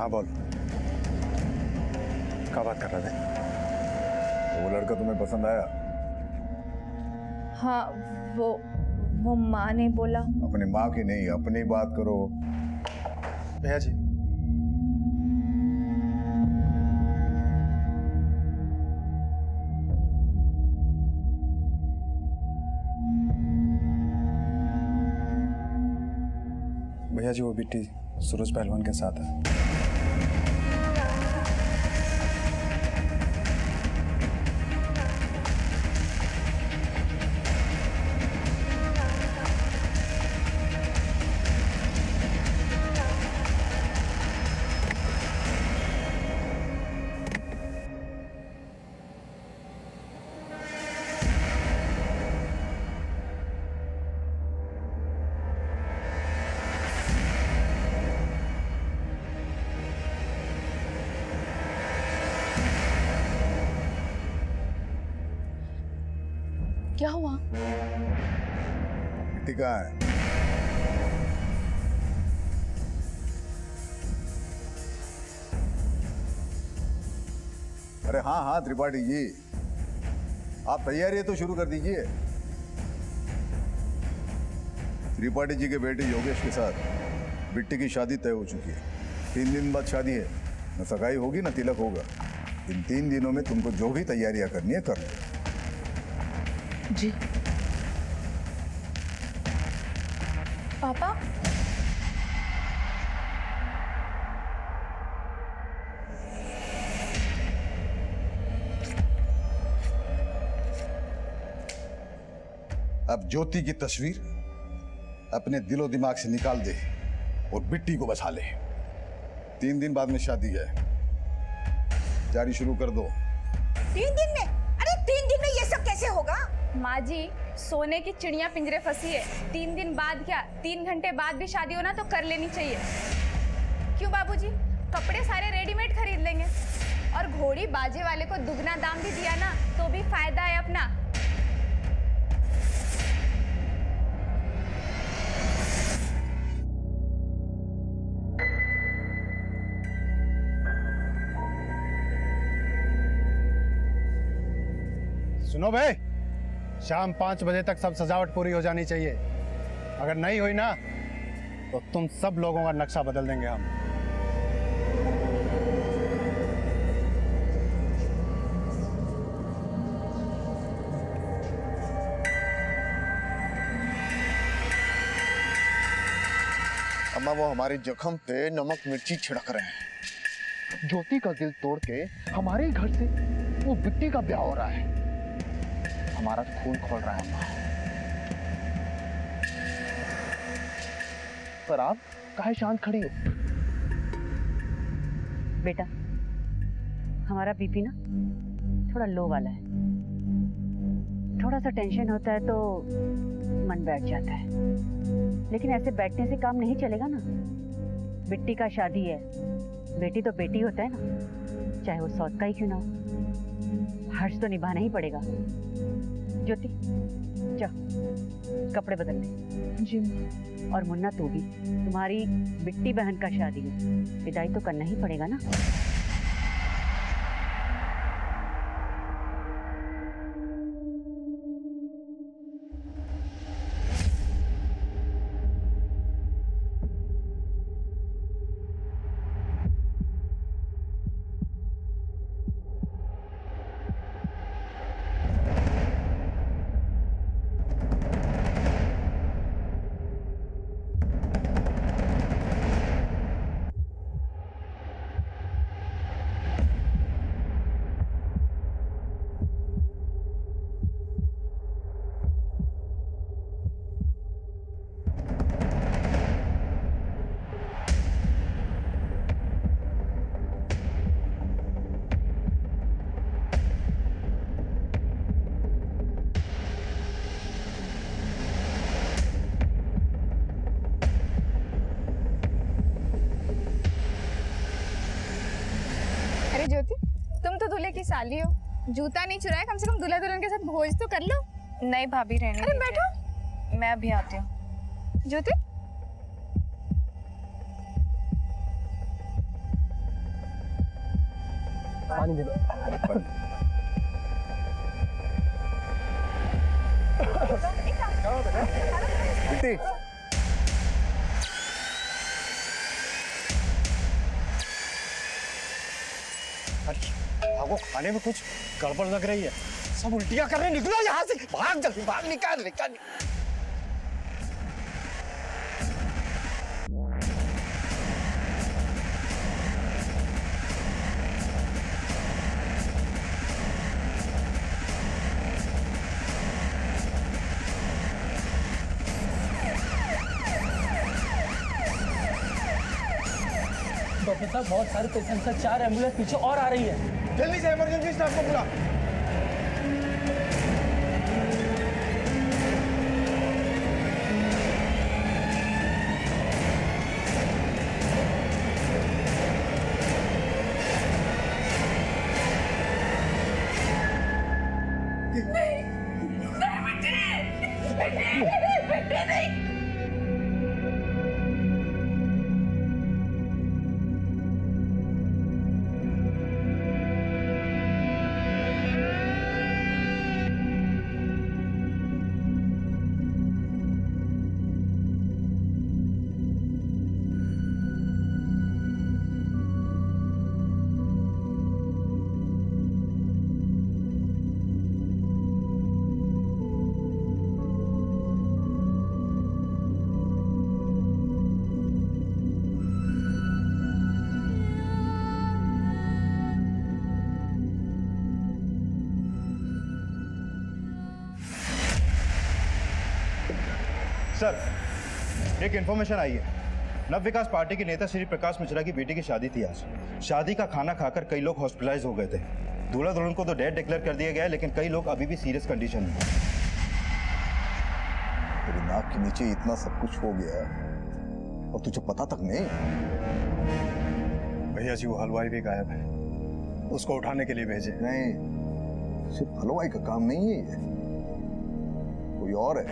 हाँ बोल, क्या बात कर रहे थे? वो लड़का तुम्हें पसंद आया? हाँ, वो माँ ने बोला। अपनी माँ की नहीं, अपनी बात करो। भैया जी, भैया जी वो बिट्टी सूरज पहलवान के साथ है। क्या हुआ? बिट्टी कहाँ है? अरे हाँ हाँ त्रिपाठी जी, आप तैयारी तो शुरू कर दीजिए। त्रिपाठी जी के बेटे योगेश के साथ बिट्टी की शादी तय हो चुकी है। 3 दिन बाद शादी है, न सगाई होगी न तिलक होगा। इन 3 दिनों में तुमको जो भी तैयारियां करनी है कर लो। जी पापा, अब ज्योति की तस्वीर अपने दिलो दिमाग से निकाल दे और बिट्टी को बचा ले। 3 दिन बाद में शादी है, तैयारी शुरू कर दो। 3 दिन में? अरे 3 दिन में ये सब कैसे होगा? माँ जी, सोने की चिड़िया पिंजरे फंसी है। 3 दिन बाद क्या, 3 घंटे बाद भी शादी होना तो कर लेनी चाहिए। क्यों बाबूजी, कपड़े सारे रेडीमेड खरीद लेंगे और घोड़ी बाजे वाले को दुगना दाम भी दिया ना तो भी फायदा है अपना। सुनो भाई, शाम 5 बजे तक सब सजावट पूरी हो जानी चाहिए। अगर नहीं हुई ना तो तुम सब लोगों का नक्शा बदल देंगे हम। अम्मा वो हमारे जख्म पे नमक मिर्ची छिड़क रहे हैं। ज्योति का दिल तोड़ के हमारे घर से वो बिट्टी का ब्याह हो रहा है। हमारा खून खोल रहा है अम्मा। पर आप काहे शांत खड़ी हो? बेटा, हमारा बीपी ना थोड़ा लो वाला है। थोड़ा सा टेंशन होता है तो मन बैठ जाता है, लेकिन ऐसे बैठने से काम नहीं चलेगा ना। बिट्टी का शादी है, बेटी तो बेटी होता है ना, चाहे वो सौत का ही क्यों ना हो। हर्ष तो निभाना ही पड़ेगा। ज्योति जा कपड़े बदल ले। जी। और मुन्ना तू भी, तुम्हारी बिट्टी बहन का शादी है, विदाई तो करना ही पड़ेगा ना। ज्योति, तुम तो दूल्हे की साली हो, जूता नहीं चुराया, कम से कम दूल्हा दुल्हन के साथ भोज तो कर लो। नहीं भाभी, रहने अरे बैठो, मैं अभी आती हूँ। ज्योति पानी दे दो। बिट्टी आपको खाने में कुछ गड़बड़ लग रही है। सब उल्टियां कर रहे हैं, निकलो यहाँ से, भाग जल्दी, भाग, निकाल निकाल। डॉक्टर साहब बहुत सारे पेशेंट्स हैं, 4 एम्बुलेंस पीछे और आ रही है। जल्दी से इमरजेंसी स्टाफ को बुला। सर, एक इन्फॉर्मेशन आई है। नव विकास पार्टी के नेता श्री प्रकाश मिश्रा की बेटी की शादी थी आज। शादी का खाना खाकर कई लोग हॉस्पिटलाइज हो गए थे। दूल्हा दुल्हन को तो डेड डिक्लेयर कर दिया गया है, लेकिन कई लोग अभी भी सीरियस कंडीशन में हैं। तेरी नाक के नीचे इतना सब कुछ हो गया और तुझे पता तक नहीं। भैया जी, वो हलवाई भी गायब है, उसको उठाने के लिए भेजे। नहीं, सिर्फ हलवाई का काम नहीं है ये, कोई और है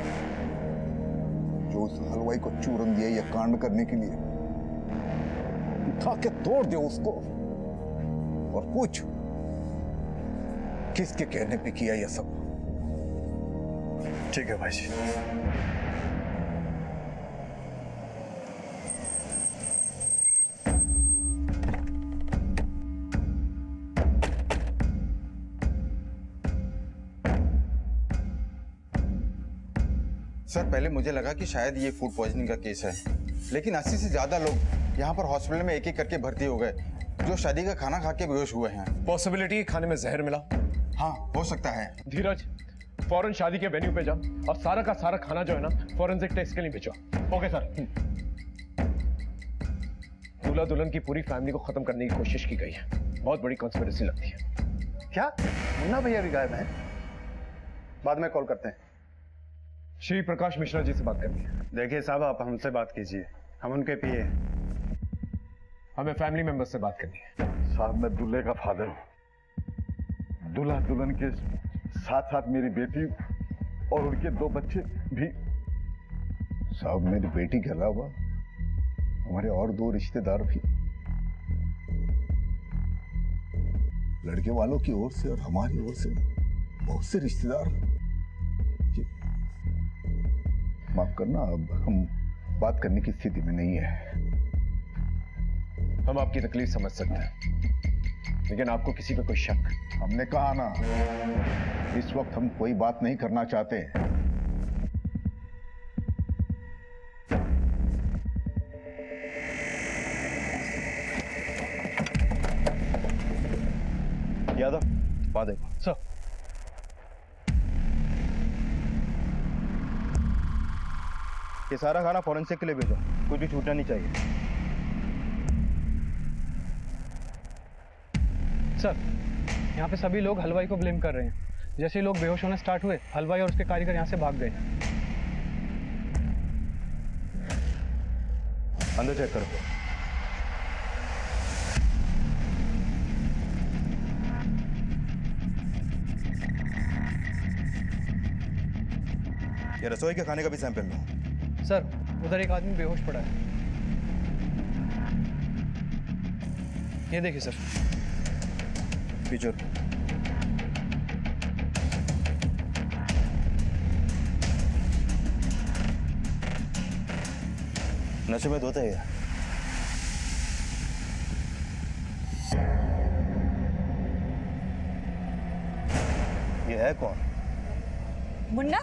जो उस हलवाई को चूरन दिया ये कांड करने के लिए। उठा के तोड़ दे उसको और पूछ किसके कहने पे किया ये सब। ठीक है भाई जी। सर, पहले मुझे लगा कि शायद ये फूड पॉइजनिंग का केस है, लेकिन 80 से ज्यादा लोग यहाँ पर हॉस्पिटल में एक एक करके भर्ती हो गए जो शादी का खाना खा के बेहोश हुए हैं। पॉसिबिलिटी खाने में जहर मिला। हाँ, हो सकता है। धीरज, फौरन शादी के वेन्यू पे जा और सारा का सारा खाना जो है ना फॉरेंसिक टेस्ट के लिए भेजो। Okay sir. दूल्हा दुल्हन की पूरी फैमिली को खत्म करने की कोशिश की गई है। बहुत बड़ी कॉन्स्पिरेसी लगती है। क्या मुन्ना भैया भी गायब हैं? बाद में कॉल करते हैं। श्री प्रकाश मिश्रा जी से बात करनी है। देखिए साहब, आप हमसे बात कीजिए, हम उनके पीए। हमें फैमिली मेंबर्स से बात करनी है। साहब, मैं दूल्हे का फादर हूँ। दूल्हा दुल्हन के साथ साथ मेरी बेटी और उनके 2 बच्चे भी। साहब, मेरी बेटी के अलावा हमारे और 2 रिश्तेदार भी, लड़के वालों की ओर से और हमारी ओर से बहुत से रिश्तेदार। माफ करना, अब हम बात करने की स्थिति में नहीं है। हम आपकी तकलीफ समझ सकते हैं, लेकिन आपको किसी पे कोई शक? हमने कहा ना, इस वक्त हम कोई बात नहीं करना चाहते। यादव, बात देखो। सर, ये सारा खाना फॉरेंसिक के लिए भेजो, कुछ भी छूटना नहीं चाहिए। सर, यहाँ पे सभी लोग हलवाई को ब्लेम कर रहे हैं। जैसे ही लोग बेहोश होना स्टार्ट हुए, हलवाई और उसके कारीगर यहाँ से भाग गए। अंदर चेक करो। ये रसोई के खाने का भी सैंपल लो। सर, उधर एक आदमी बेहोश पड़ा है। ये देखिए सर। पीछे नशे में धोते हैं। ये है कौन? मुन्ना,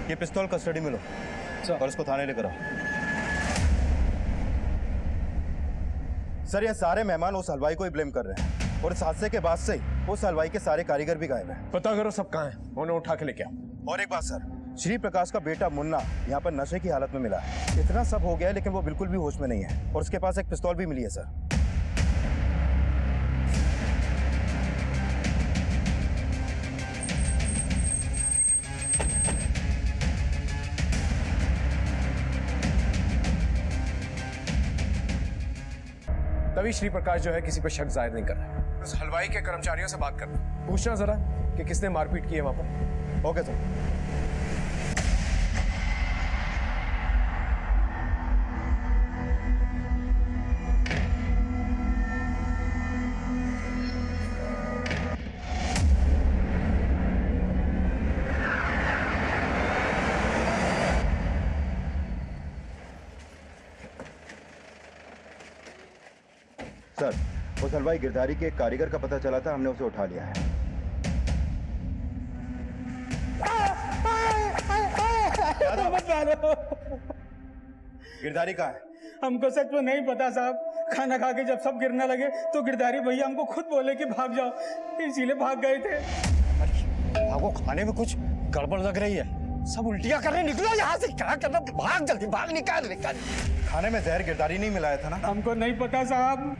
ये पिस्तौल कस्टडी में लो और इसको थाने लेकर आओ। सर, ये सारे मेहमान उस हलवाई को ही ब्लेम कर रहे हैं और इस हादसे के बाद से ही उस हलवाई के सारे कारीगर भी गायब हैं। पता करो सब कहाँ हैं, उन्हें उठा के लेके आओ। और एक बात सर, श्री प्रकाश का बेटा मुन्ना यहाँ पर नशे की हालत में मिला है। इतना सब हो गया है लेकिन वो बिल्कुल भी होश में नहीं है और उसके पास एक पिस्तौल भी मिली है सर। तभी श्री प्रकाश जो है किसी पर शक जाहिर नहीं कर रहा है। उस हलवाई के कर्मचारियों से बात करना, पूछना जरा कि किसने मारपीट की है वहां पर। Okay sir. सर, उस हलवाई गिरधारी के एक कारीगर का पता चला था, हमने उसे उठा लिया है। गिरधारी कहाँ है? हमको सच में नहीं पता साहब। खाना खा के जब सब गिरने लगे तो गिरधारी भैया हमको खुद बोले कि भाग जाओ, इसीलिए भाग गए थे। आपको खाने में कुछ गड़बड़ लग रही है, सब उल्टियां करने निकलो यहाँ से। क्या करना, भाग जल्दी, भाग, निकाल। खाने में जहर गिरधारी नहीं मिलाया था ना? हमको नहीं पता साहब।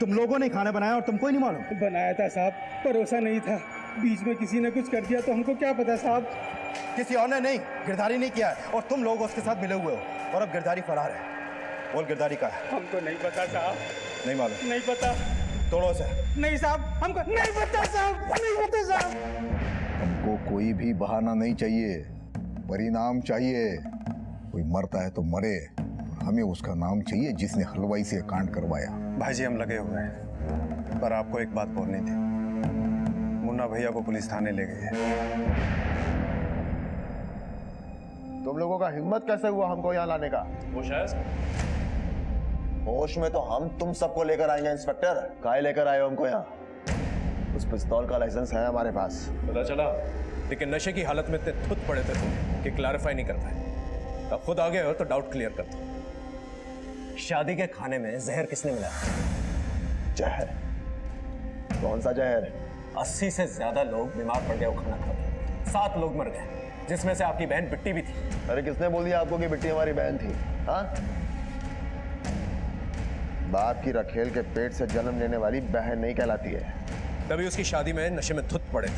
तुम लोगों ने खाना बनाया और तुमको ही नहीं मालूम? बनाया था साहब, परोसा नहीं था। बीच में किसी ने कुछ कर दिया तो हमको क्या पता साहब। किसी और ने नहीं, गिरधारी नहीं किया है और तुम लोग उसके साथ मिले हुए हो और अब गिरधारी फरार है। बोल, गिरधारी का है? हमको नहीं पता साहब। नहीं मालूम? नहीं पता। तोड़ो से। नहीं साहब, हमको नहीं पता साहब, नहीं पता साहब। हमको कोई भी बहाना नहीं चाहिए, परिणाम चाहिए। कोई मरता है तो मरे, हमें उसका नाम चाहिए जिसने हलवाई से कांड करवाया। भाई जी, हम लगे हुए हैं, पर आपको एक बात बोलनी थी। मुन्ना भैया को पुलिस थाने ले गई है। तुम लोगों का हिम्मत कैसे हुआ हमको यहाँ लाने का? वो शायद होश में तो हम तुम सबको लेकर आएंगे इंस्पेक्टर। काहे लेकर आए हो हमको यहाँ? उस पिस्तौल का लाइसेंस है हमारे पास। पता चला, लेकिन नशे की हालत में इतने थुत पड़े थे तुम कि क्लैरिफाई नहीं कर पाए। अब खुद आ गए हो तो डाउट क्लियर कर दो। शादी के खाने में जहर किसने मिलाया? जहर? कौन सा जहर? 80 से ज्यादा लोग बीमार पड़ गए वो खाना खा के। 7 लोग मर गए, जिसमें से आपकी बहन बिट्टी भी थी। अरे किसने बोल दिया आपको कि बिट्टी हमारी बहन थी? हाँ, बाप की रखेल के पेट से जन्म लेने वाली बहन नहीं कहलाती है। तभी उसकी शादी में नशे में धुत पड़े थे।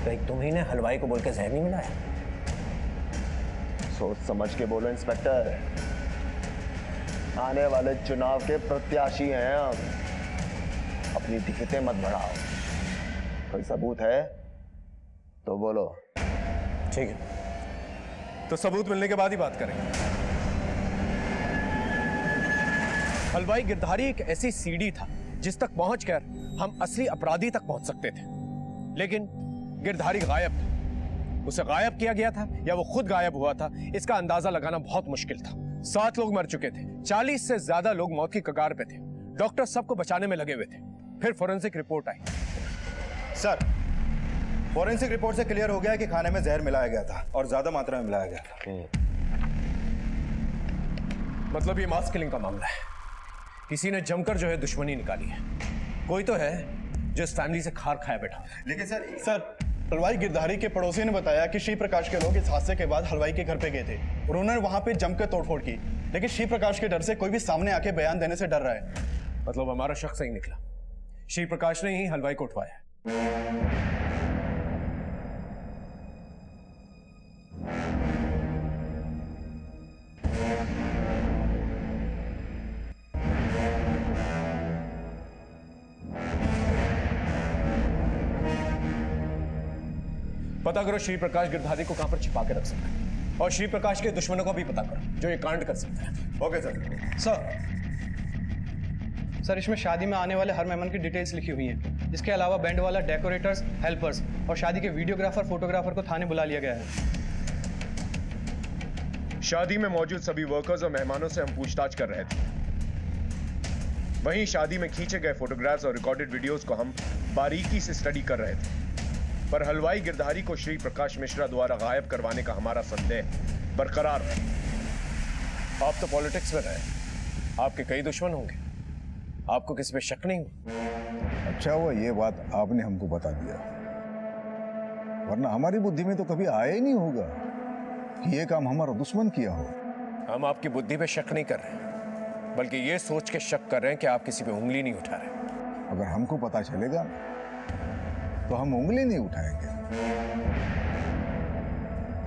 तो तुम्ही ने हलवाई को बोल के जहर नहीं मिलाया? सोच समझ के बोलो इंस्पेक्टर, आने वाले चुनाव के प्रत्याशी हैं हम। अपनी टिकटें मत बढ़ाओ। कोई सबूत है तो बोलो। ठीक है, तो सबूत मिलने के बाद ही बात करेंगे। हलवाई गिरधारी एक ऐसी सीढ़ी था जिस तक पहुंचकर हम असली अपराधी तक पहुंच सकते थे, लेकिन गिरधारी गायब था। उसे गायब किया गया था या वो खुद गायब हुआ था, इसका अंदाजा लगाना बहुत मुश्किल था। 7 लोग मर चुके थे, 40 से ज्यादा लोग मौत की कगार पे थे। डॉक्टर सबको बचाने में लगे हुए थे। फिर फोरेंसिक रिपोर्ट आई। सर, फोरेंसिक रिपोर्ट से क्लियर हो गया कि खाने में जहर मिलाया गया था और ज्यादा मात्रा में मिलाया गया था। मतलब ये मास किलिंग का मामला है। किसी ने जमकर जो है दुश्मनी निकाली है। कोई तो है जो इस फैमिली से खार खाया बैठा। लेकिन सर, हलवाई गिरधारी के पड़ोसी ने बताया कि श्री प्रकाश के लोग इस हादसे के बाद हलवाई के घर पे गए थे। उन्होंने वहां पे जमकर तोड़फोड़ की, लेकिन श्री प्रकाश के डर से कोई भी सामने आके बयान देने से डर रहा है। मतलब हमारा शख्स सही निकला, श्री प्रकाश ने ही हलवाई को उठवाया। पता करो श्री प्रकाश गिरधारी को कहां पर छिपा के रख सकता है। और श्री प्रकाश के दुश्मनों को भी पता करो जो ये कांड कर सकते हैं। Okay sir. सर इसमें शादी में आने वाले हर मेहमान की डिटेल्स लिखी हुई हैं। इसके अलावा बैंड वाला, डेकोरेटर्स, हेल्पर्स और शादी के वीडियोग्राफर, फोटोग्राफर को थाने बुला लिया गया है। शादी में मौजूद सभी वर्कर्स और मेहमानों से हम पूछताछ कर रहे थे। वहीं शादी में खींचे गए फोटोग्राफ्स और रिकॉर्डेड वीडियोस को हम बारीकी से स्टडी कर रहे थे। पर हलवाई गिरधारी को श्री प्रकाश मिश्रा द्वारा गायब करवाने का हमारा संदेह बरकरार है। आप तो पॉलिटिक्स में रहे, आपके कई दुश्मन होंगे, आपको किसी पे शक नहीं हुआ? अच्छा हुआ ये बात आपने हमको बता दिया, वरना हमारी बुद्धि में तो कभी आया ही नहीं होगा कि ये काम हमारा दुश्मन किया हो। हम आपकी बुद्धि पे शक नहीं कर रहे, बल्कि ये सोच के शक कर रहे हैं कि आप किसी पे उंगली नहीं उठा रहे। अगर हमको पता चलेगा तो हम उंगली नहीं उठाएंगे,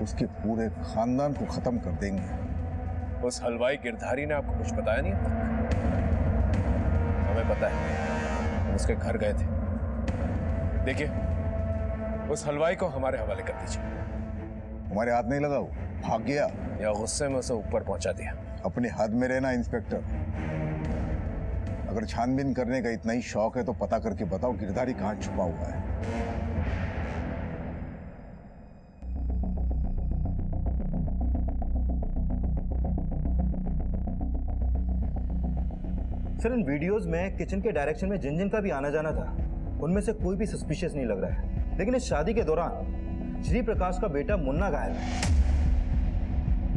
उसके पूरे खानदान को खत्म कर देंगे। उस हलवाई गिरधारी ने आपको कुछ बताया नहीं अब तक? हमें पता है, हम उसके घर गए थे। देखिए, उस हलवाई को हमारे हवाले कर दीजिए। हमारे हाथ नहीं लगाओ, भाग गया या गुस्से में उसे ऊपर पहुंचा दिया। अपने हाथ में रहना इंस्पेक्टर। अगर छानबीन करने का इतना ही शौक है तो पता करके बताओ गिरधारी कहां छुपा हुआ है। सर इन वीडियोस में किचन के डायरेक्शन में जिन जिन का भी आना जाना था, उनमें से कोई भी सस्पिशियस नहीं लग रहा है। लेकिन इस शादी के दौरान श्री प्रकाश का बेटा मुन्ना गायब है।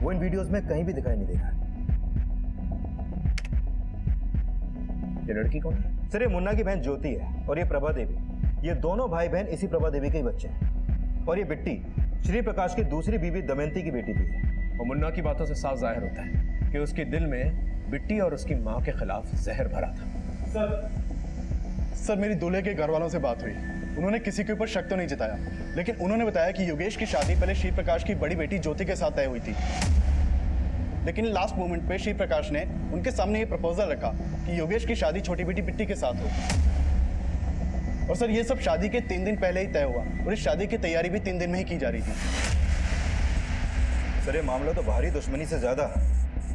वो इन वीडियोस में कहीं भी दिखाई नहीं दे रहा है। ये लड़की कौन है? सर ये मुन्ना की बहन ज्योति है और ये प्रभा देवी। ये दोनों भाई बहन इसी प्रभा देवी के ही बच्चे हैं। और ये बिट्टी श्री प्रकाश की दूसरी बीवी दमयंती की बेटी भी है। और मुन्ना की बातों से साफ जाहिर होता है कि उसके दिल में बिट्टी और उसकी मां के खिलाफ जहर भरा था। सर मेरी दूल्हे के घर वालों से बात हुई, उन्होंने किसी के ऊपर शक तो नहीं जताया, लेकिन उन्होंने बताया कि योगेश की शादी पहले श्री प्रकाश की बड़ी बेटी ज्योति के साथ तय हुई थी। लेकिन लास्ट मोमेंट पे श्री प्रकाश ने उनके सामने ये प्रपोजल रखा कि योगेश की शादी छोटी बेटी बिट्टी के साथ हो। और सर ये सब शादी के 3 दिन पहले ही तय हुआ और इस शादी की तैयारी भी 3 दिन में ही की जा रही थी। सर ये मामला तो बाहरी दुश्मनी से ज्यादा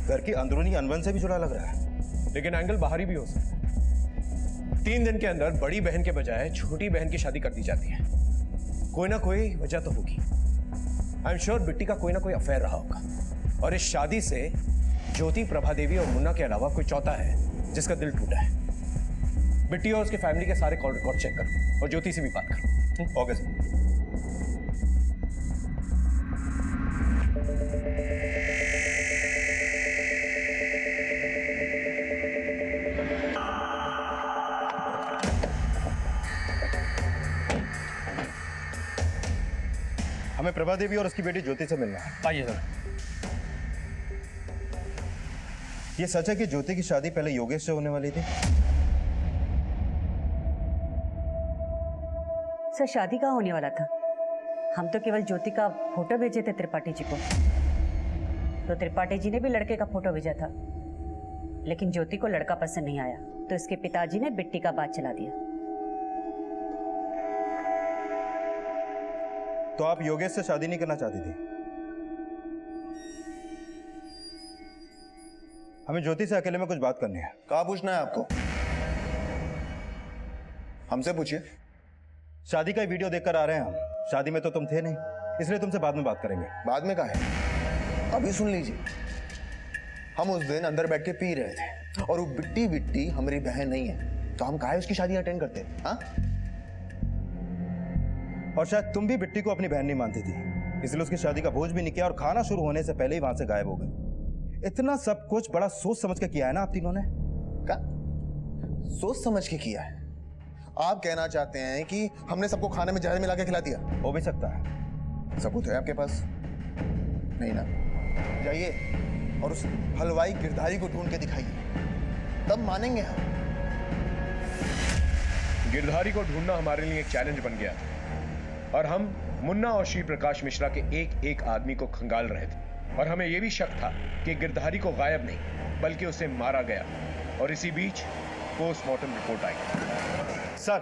घर की अंदरूनी अनबन से भी जुड़ा लग रहा है। लेकिन एंगल बाहरी भी हो सकता है। 3 दिन के अंदर बड़ी बहन के बजाय छोटी बहन की शादी कर दी जाती है। कोई ना कोई वजह तो होगी। आई एम श्योर बिट्टी का कोई ना कोई अफेयर रहा होगा और इस शादी से ज्योति, प्रभा देवी और मुन्ना के अलावा कोई चौथा है जिसका दिल टूटा है। बिट्टी और उसके फैमिली के सारे कॉल रिकॉर्ड चेक करो और ज्योति से भी बात करो। Okay sir. हमें प्रभा देवी और उसकी बेटी ज्योति से मिलना है। आइए सर। ये सच है कि ज्योति की शादी पहले योगेश से होने वाली थी? सर शादी कहाँ होने वाला था? हम तो केवल ज्योति का फोटो भेजे थे त्रिपाठी जी को, तो त्रिपाठी जी ने भी लड़के का फोटो भेजा था, लेकिन ज्योति को लड़का पसंद नहीं आया, तो इसके पिताजी ने बिट्टी का बात चला दिया। तो आप योगेश से शादी नहीं करना चाहती थी? हमें ज्योति से अकेले में कुछ बात करनी है। कहाँ पूछना है आपको? हमसे पूछिए। शादी का वीडियो देखकर आ रहे हैं हम। शादी में तो तुम थे नहीं, इसलिए तुमसे बाद में बात करेंगे। बाद में कहा है? अभी सुन लीजिए। हम उस दिन अंदर बैठ के पी रहे थे और वो बिट्टी हमारी बहन नहीं है, तो हम काहे उसकी शादी अटेंड करते? हाँ? और शायद तुम भी बिट्टी को अपनी बहन नहीं मानती थी, इसलिए उसकी शादी का भोज भी नहीं किया और खाना शुरू होने से पहले ही वहां से गायब हो गए। इतना सब कुछ बड़ा सोच समझ के किया है ना आप तीनों ने? क्या सोच समझ के किया है? आप कहना चाहते हैं कि हमने सबको खाने में जहर मिला के खिला दिया? हो भी सकता है। सबूत है आपके पास? नहीं ना? जाइए और उस हलवाई गिरधारी को ढूंढ के दिखाइए, तब मानेंगे हम। गिरधारी को ढूंढना हमारे लिए एक चैलेंज बन गया और हम मुन्ना और श्री प्रकाश मिश्रा के एक एक आदमी को खंगाल रहे थे और हमें यह भी शक था कि गिरधारी को गायब नहीं बल्कि उसे मारा गया। और इसी बीच पोस्टमार्टम रिपोर्ट आई। सर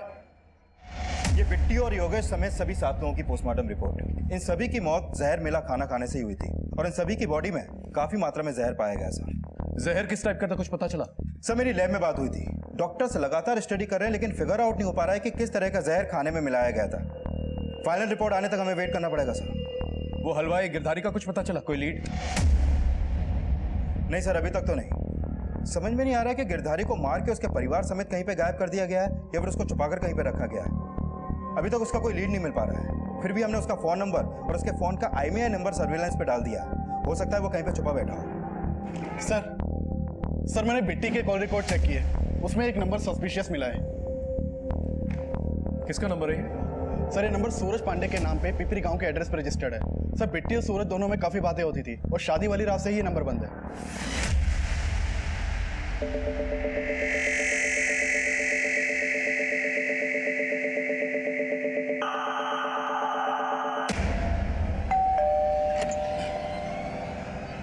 ये बिट्टी और योगेश समेत सभी 7 लोगों की पोस्टमार्टम रिपोर्ट। इन सभी की मौत जहर मिला खाना खाने से ही हुई थी और इन सभी की बॉडी में काफी मात्रा में जहर पाया गया सर। जहर किस टाइप का था, कुछ पता चला? सर मेरी लैब में बात हुई थी, डॉक्टर्स लगातार स्टडी कर रहे हैं लेकिन फिगर आउट नहीं हो पा रहा है कि किस तरह का जहर खाने में मिलाया गया था। फाइनल रिपोर्ट आने तक हमें वेट करना पड़ेगा सर। वो हलवाई गिरधारी का कुछ पता चला, कोई लीड? नहीं सर, अभी तक तो नहीं। समझ में नहीं आ रहा है कि गिरधारी को मार के उसके परिवार समेत कहीं पे गायब कर दिया गया है या फिर उसको छुपाकर कहीं पे रखा गया है। अभी तक उसका कोई लीड नहीं मिल पा रहा है। फिर भी हमने उसका फोन नंबर और उसके फोन का IMEI नंबर सर्विलांस पे डाल दिया। हो सकता है वो कहीं पे छुपा बैठा हो। सर मैंने बिट्टी के कॉल रिकॉर्ड चेक किए, उसमें एक नंबर सस्पिशियस मिला है। किसका नंबर है ये? सर ये नंबर सूरज पांडे के नाम पे पिपरी गांव के एड्रेस पर रजिस्टर्ड है। सर बिट्टी और सूरज दोनों में काफी बातें होती थी और शादी वाली रात से ही ये नंबर बंद है।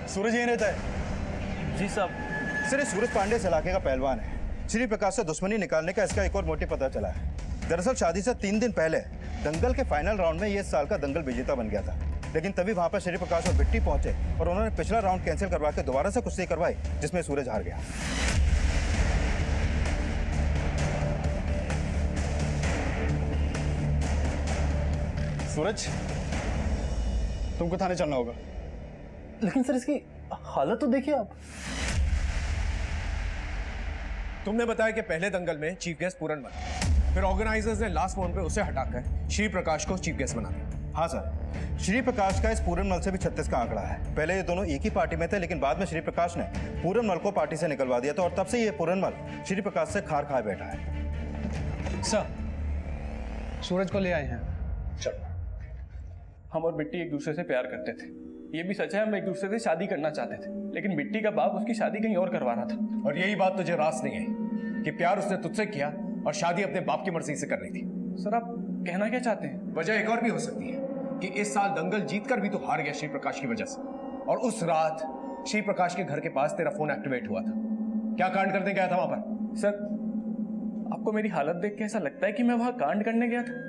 सूरज यहीं रहता है? जी साहब। सर ये सूरज पांडे इस इलाके का पहलवान है। श्री प्रकाश से दुश्मनी निकालने का इसका एक और मोटिव पता चला है। दरअसल शादी से 3 दिन पहले दंगल के फाइनल राउंड में ये इस साल का दंगल विजेता बन गया था, लेकिन तभी वहां पर श्री प्रकाश और बिट्टी पहुंचे और उन्होंने पिछला राउंड कैंसिल करवा के दोबारा से कुश्ती करवाई जिसमें सूरज हार गया। सूरज तुमको थाने चलना होगा। लेकिन सर इसकी हालत तो देखिए आप। तुमने बताया कि पहले दंगल में चीफ गेस्ट पूरन बना, फिर ऑर्गेनाइजर्स ने लास्ट मोमेंट पे उसे हटाकर श्री प्रकाश को चीफ गेस्ट बना दिया। हाँ सर, श्री प्रकाश का इस पूरनमल से भी 36 का आंकड़ा है। पहले ये दोनों एक ही पार्टी में थे लेकिन बाद में श्री प्रकाश ने पूरनमल को पार्टी से निकलवा दिया था और तब से ये पूरनमल श्री प्रकाश से खार खाए बैठा है। सर सूरज को ले आए हैं। हम और बिट्टी एक दूसरे से प्यार करते थे, ये भी सच है हम एक दूसरे से शादी करना चाहते थे, लेकिन बिट्टी का बाप उसकी शादी कहीं और करवा रहा था। और यही बात तुझे रास नहीं आई कि प्यार उसने तुझसे किया और शादी अपने बाप की मर्जी से करनी थी। सर आप कहना क्या चाहते हैं? वजह एक और भी हो सकती है कि इस साल दंगल जीतकर भी तो हार गया श्री प्रकाश की वजह से, और उस रात श्री प्रकाश के घर के पास तेरा फोन एक्टिवेट हुआ था। क्या कांड करने गया था वहां पर? सर आपको मेरी हालत देख के ऐसा लगता है कि मैं वहां कांड करने गया था?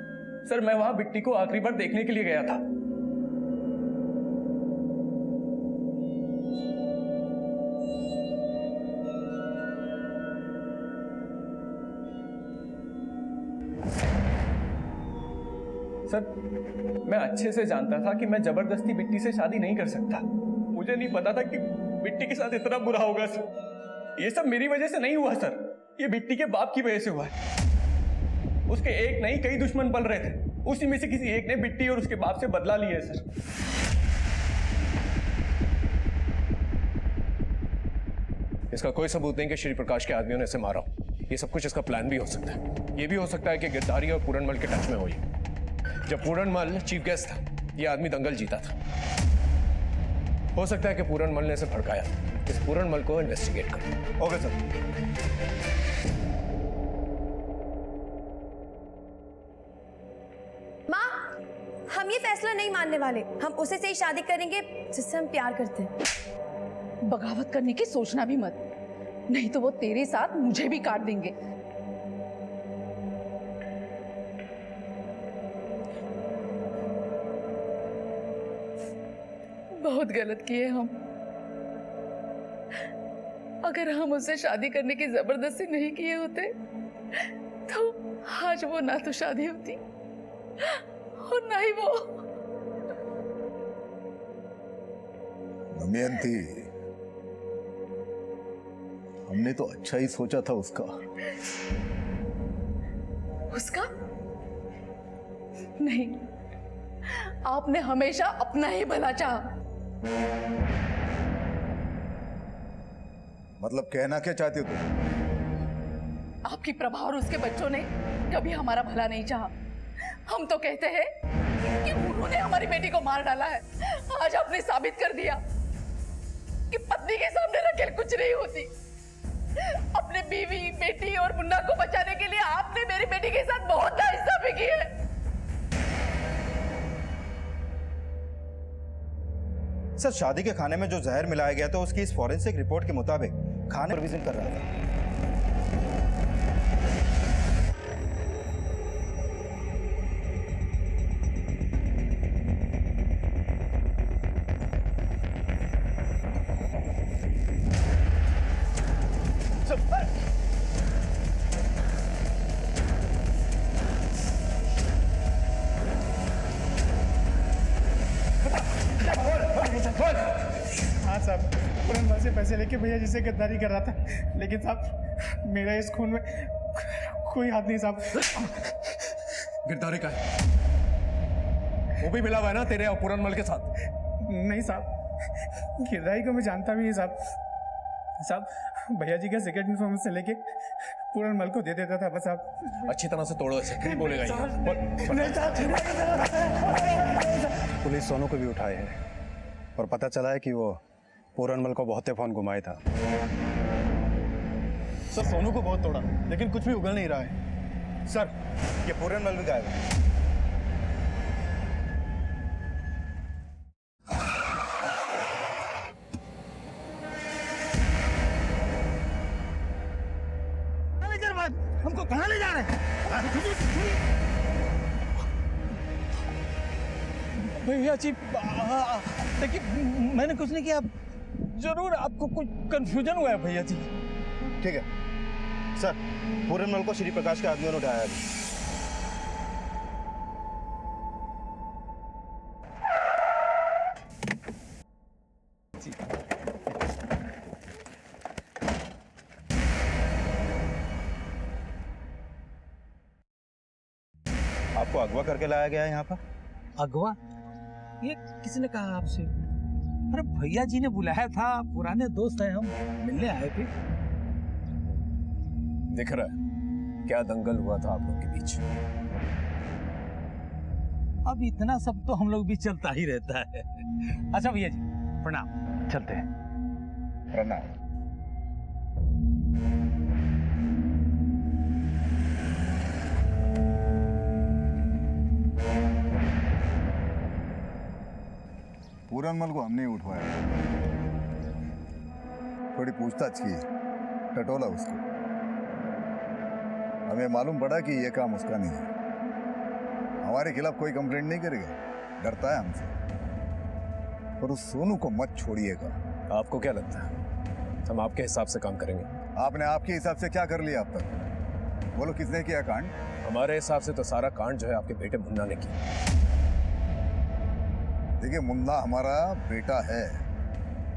सर मैं वहां बिट्टी को आखिरी बार देखने के लिए गया था। सर मैं अच्छे से जानता था कि मैं जबरदस्ती बिट्टी से शादी नहीं कर सकता। मुझे नहीं पता था कि बिट्टी के साथ इतना बुरा होगा सर। ये सब मेरी वजह से नहीं हुआ सर, ये बिट्टी के बाप की वजह से हुआ है। उसके एक नहीं कई दुश्मन पल रहे थे, उसी में से किसी एक ने बिट्टी और उसके बाप से बदला लिया है सर। इसका कोई सबूत नहीं कि श्री प्रकाश के आदमियों ने इसे मारा हो। ये सब कुछ इसका प्लान भी हो सकता है। ये भी हो सकता है कि गिरधारी और पूरनमल के टच में हो। ये जब पूरनमल चीफ गेस्ट था, ये आदमी दंगल जीता था। हो सकता है कि पूरनमल ने इसे भड़काया। इस पूरनमल को इन्वेस्टिगेट करो। Okay sir. माँ हम ये फैसला नहीं मानने वाले, हम उसे से ही शादी करेंगे जिससे हम प्यार करते हैं। बगावत करने की सोचना भी मत, नहीं तो वो तेरे साथ मुझे भी काट देंगे। बहुत गलत किए हम। अगर हम उससे शादी करने की जबरदस्ती नहीं किए होते तो आज वो ना तो शादी होती और ना ही वो। दमयंती, हमने तो अच्छा ही सोचा था उसका। उसका नहीं, आपने हमेशा अपना ही भला चाहा। मतलब कहना क्या चाहते हो तुम? आपकी प्रभा और उसके बच्चों ने कभी हमारा भला नहीं चाहा। हम तो कहते हैं कि उन्होंने हमारी बेटी को मार डाला है। आज आपने साबित कर दिया कि पत्नी के सामने रखेल कुछ नहीं होती। अपने बीवी, बेटी और मुन्ना को बचाने के लिए आपने मेरी बेटी के साथ बहुत नाइंसाफी की है। सर शादी के खाने में जो जहर मिलाया गया था उसकी इस फॉरेंसिक रिपोर्ट के मुताबिक खाने प्रोविजन कर रहा था। पैसे लेके भैया जी से गद्दारी कर रहा था, लेकिन साहब मेरा इस खून में कोई हाथ नहीं साहब। गिरधारी का है, वो भी मिला हुआ है ना तेरे और पूरनमल के साथ? नहीं साहब, गिरधारी को मैं जानता भी नहीं साहब। साहब भैया जी का सेक्रेट इन्फॉर्मेशन से लेके पूरनमल को दे देता था बस। आप अच्छी तरह से तोड़ो इसे, नहीं बोलेगा ये। पुलिस सोनू को भी उठाए है और पता चला है कि वो पूरनमल को बहुते फोन घुमाया था। सर सोनू को बहुत तोड़ा लेकिन कुछ भी उगल नहीं रहा है। सर ये पूरनमल भी गायब है। हमको कहाँ ले जा रहे हैं? भैया जी देखिए मैंने कुछ नहीं किया, जरूर आपको कुछ कंफ्यूजन हुआ है भैया जी। ठीक है सर, पूरनमल को श्री प्रकाश के आदमियों ने उठाया है। आपको अगवा करके लाया गया है यहाँ पर। अगवा? ये किसने कहा आपसे? अरे भैया जी ने बुलाया था, पुराने दोस्त हैं हम, मिलने आए थे। दिख रहा है क्या दंगल हुआ था आप लोग के बीच। अब इतना सब तो हम लोग भी चलता ही रहता है। अच्छा भैया जी प्रणाम, चलते हैं। प्रणाम। पूरनमल को हमने ही उठवाया, थोड़ी पूछताछ की, टटोला उसको। हमें मालूम पड़ा कि ये काम उसका नहीं है। हमारे खिलाफ कोई कंप्लेंट नहीं करेगा, डरता है हमसे। पर उस सोनू को मत छोड़िएगा। आपको क्या लगता है हम आपके हिसाब से काम करेंगे? आपने आपके हिसाब से क्या कर लिया अब तक? बोलो किसने किया कांड? हमारे हिसाब से तो सारा कांड जो है आपके बेटे मुन्ना ने किया। देखिए मुन्ना हमारा बेटा है,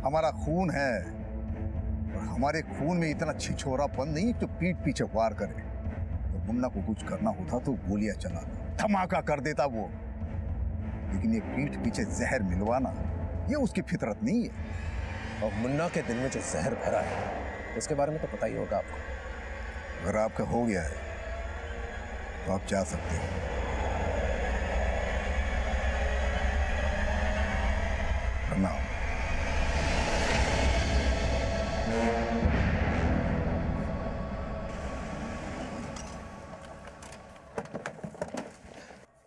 हमारा खून है, और हमारे खून में इतना छिछोरापन नहीं जो पीठ पीछे वार करे। तो मुन्ना को कुछ करना होता तो गोलियां चलाता, धमाका कर देता वो। लेकिन ये पीठ पीछे जहर मिलवाना ये उसकी फितरत नहीं है। और मुन्ना के दिल में जो जहर भरा है उसके बारे में तो पता ही होगा आपको। अगर आपका हो गया है तो आप जा सकते हो। प्रणाम।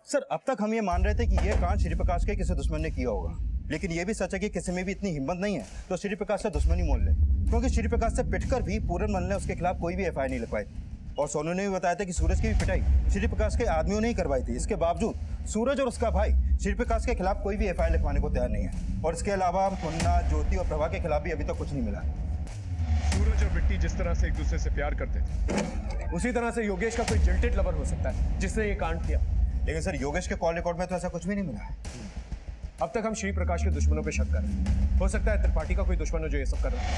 सर अब तक हम ये मान रहे थे कि ये कांड श्री प्रकाश के किसी दुश्मन ने किया होगा, लेकिन ये भी सच है कि किसी में भी इतनी हिम्मत नहीं है तो श्री प्रकाश से दुश्मनी मोल ले, क्योंकि श्री प्रकाश से पिटकर भी पूरनमल ने उसके खिलाफ कोई भी एफआईआर नहीं लिखवाई। और सोनू ने भी बताया था कि सूरज की भी पिटाई श्री प्रकाश के आदमियों ने ही करवाई थी। इसके बावजूद सूरज और उसका भाई श्री प्रकाश के खिलाफ कोई भी एफआईआर लिखवाने को तैयार नहीं है। और इसके अलावा मुन्ना, ज्योति और प्रभा के खिलाफ भी अभी तक कुछ नहीं मिला। सूरज और बिट्टी जिस तरह से एक दूसरे से प्यार करते थे, उसी तरह से योगेश का कोई जिल्टेड लवर हो सकता है जिसने ये कांड किया। लेकिन सर योगेश के कॉल रिकॉर्ड में तो ऐसा कुछ भी नहीं मिला है। अब तक हम श्री प्रकाश के दुश्मनों पे शक कर रहे हैं। हो सकता है त्रिपाठी का कोई दुश्मन हो जो ये सब कर रहा है।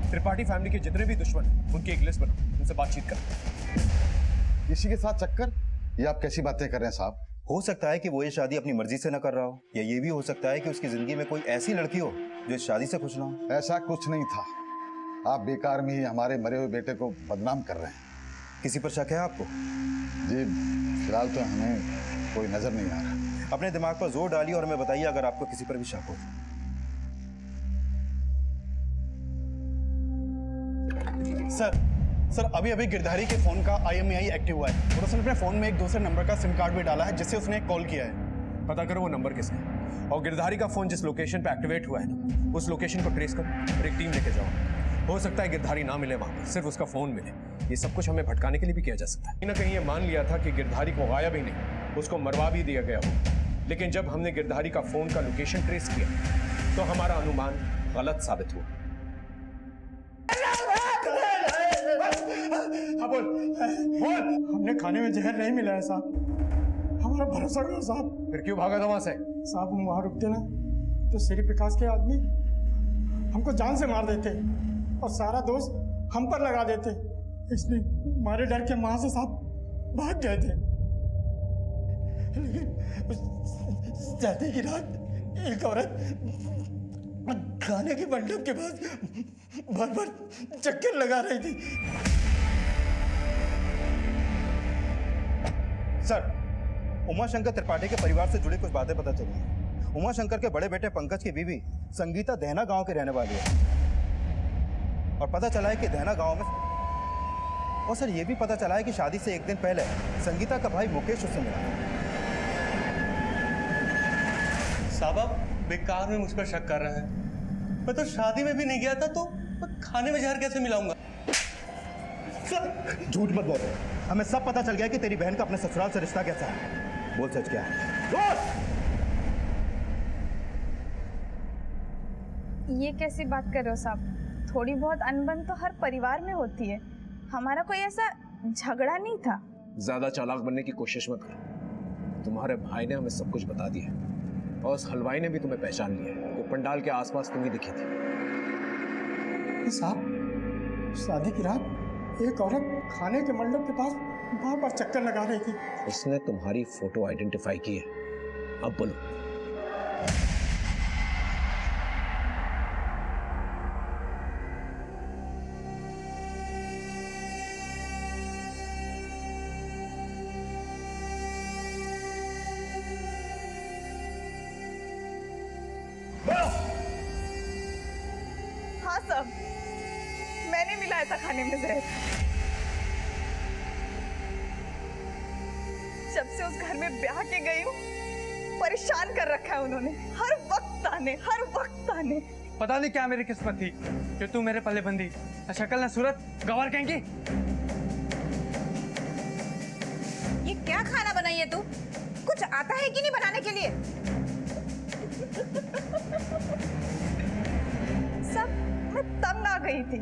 त्रिपाठी फैमिली के जितने भी दुश्मन उनकी एक लिस्ट बनाओ, उनसे बातचीत करो। किसी के साथ चक्कर? ये आप कैसी बातें कर रहे हैं साहब? हो सकता है कि वो ये शादी अपनी मर्जी से न कर रहा हो, या ये भी हो सकता है कि उसकी जिंदगी में कोई ऐसी लड़की हो जो इस शादी से खुश ना हो। ऐसा कुछ नहीं था। आप बेकार में ही हमारे मरे हुए बेटे को बदनाम कर रहे हैं। किसी पर शक है आपको? जी फिलहाल तो हमें कोई नजर नहीं आ रहा। अपने दिमाग पर जोर डालिए और हमें बताइए अगर आपको किसी पर भी शक हो। सर अभी अभी गिरधारी के फोन का IMEI एक्टिव हुआ है और उसने अपने फोन में एक दूसरे नंबर का सिम कार्ड भी डाला है जिससे उसने कॉल किया है। पता करो वो नंबर किसका है, और गिरधारी का फोन जिस लोकेशन पे एक्टिवेट हुआ है ना, उस लोकेशन को ट्रेस करो और एक टीम लेके जाओ। हो सकता है गिरधारी ना मिले वहां पर, सिर्फ उसका फोन मिले। ये सब कुछ हमें भटकाने के लिए भी किया जा सकता है। कहीं ना कहीं ये मान लिया था कि गिरधारी को गायब ही नहीं, उसको मरवा भी दिया गया हो। लेकिन जब हमने गिरधारी का फोन का लोकेशन ट्रेस किया तो हमारा अनुमान गलत साबित हुआ। हाँ बोल। हमने खाने में जहर नहीं मिला है साहब, हमारा भरोसा करो साहब। फिर क्यों भागा था वहां से? साहब हम वहां रुकते ना तो श्री प्रकाश के आदमी हमको जान से मार देते और सारा दोष हम पर लगा देते, इसलिए हमारे डर के माँ से साथ भाग गए थे। लेकिन शादी की रात एक औरत खाने के मंडप के पास बार बार चक्कर लगा रही थी। सर, उमाशंकर त्रिपाठी के परिवार से जुड़ी कुछ बातें पता चली हैं। उमाशंकर के बड़े बेटे पंकज की बीवी संगीता दहना गांव के रहने वाली है और पता चला है कि दहना गांव में, और सर ये भी पता चला है कि शादी से एक दिन पहले संगीता का भाई मुकेश उससे मिला। साहब आप बेकार में मुझ पर शक कर रहे हैं। मैं तो शादी में भी नहीं गया था, तो मैं खाने में जहर कैसे मिलाऊंगा? सर झूठ मत बोल रहे, हमें सब पता चल गया कि तेरी बहन का अपने ससुराल से रिश्ता कैसा है। बोल सच क्या है, बोल। ये कैसी बात कर रहे हो साहब? थोड़ी बहुत अनबन तो हर परिवार में होती है। हमारा कोई ऐसा झगड़ा नहीं था। ज्यादा चालाक बनने की कोशिश मत कर। तुम्हारे भाई ने हमें सब कुछ बता दिया और उस हलवाई ने भी तुम्हें पहचान लिया है। वो पंडाल के आसपास तुम ही दिखी थी। साहब शादी की रात एक औरत खाने के मंडप के पास बार बार चक्कर लगा रही थी। उसने तुम्हारी फोटो आइडेंटिफाई की है। अब बोलो। हाँ साहब, मैंने मिलाया था खाने में जहर। जब से उस घर में ब्याह के गई हूँ, परेशान कर रखा है उन्होंने। हर वक्त आने। पता नहीं क्या मेरी किस्मत थी कि तू मेरे पल्ले बंदी। न शक्ल न सूरत, गंवार कहेंगी। ये क्या खाना बनाई है तू? कुछ आता है कि नहीं बनाने के लिए? सब मैं तंग आ गई थी,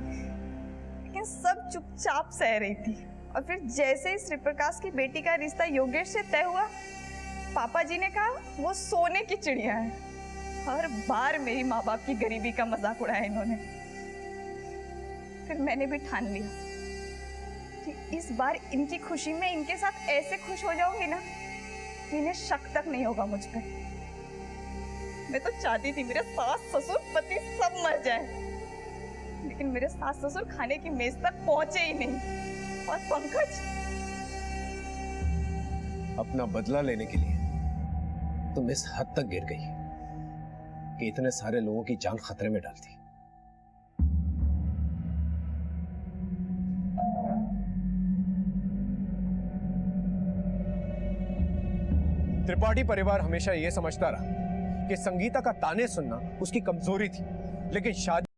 लेकिन सब चुपचाप सह रही थी। और फिर जैसे ही श्री प्रकाश की बेटी का रिश्ता योगेश से तय हुआ, पापा जी ने कहा वो सोने की चिड़िया है। हर बार मेरी माँ बाप की गरीबी का मजाक उड़ाया इन्होंने। फिर मैंने भी ठान लिया कि इस बार इनकी खुशी में इनके साथ ऐसे खुश हो जाऊंगी ना कि इन्हें शक तक नहीं होगा मुझ पे। मैं तो चाहती थी मेरे सास ससुर पति सब मर जाए, लेकिन मेरे सास ससुर खाने की मेज तक पहुंचे ही नहीं। और पंकज अपना बदला लेने के लिए तुम इस हद तक गिर गई कि इतने सारे लोगों की जान खतरे में डाल दी। त्रिपाठी परिवार हमेशा यह समझता रहा कि संगीता का ताने सुनना उसकी कमजोरी थी, लेकिन शादी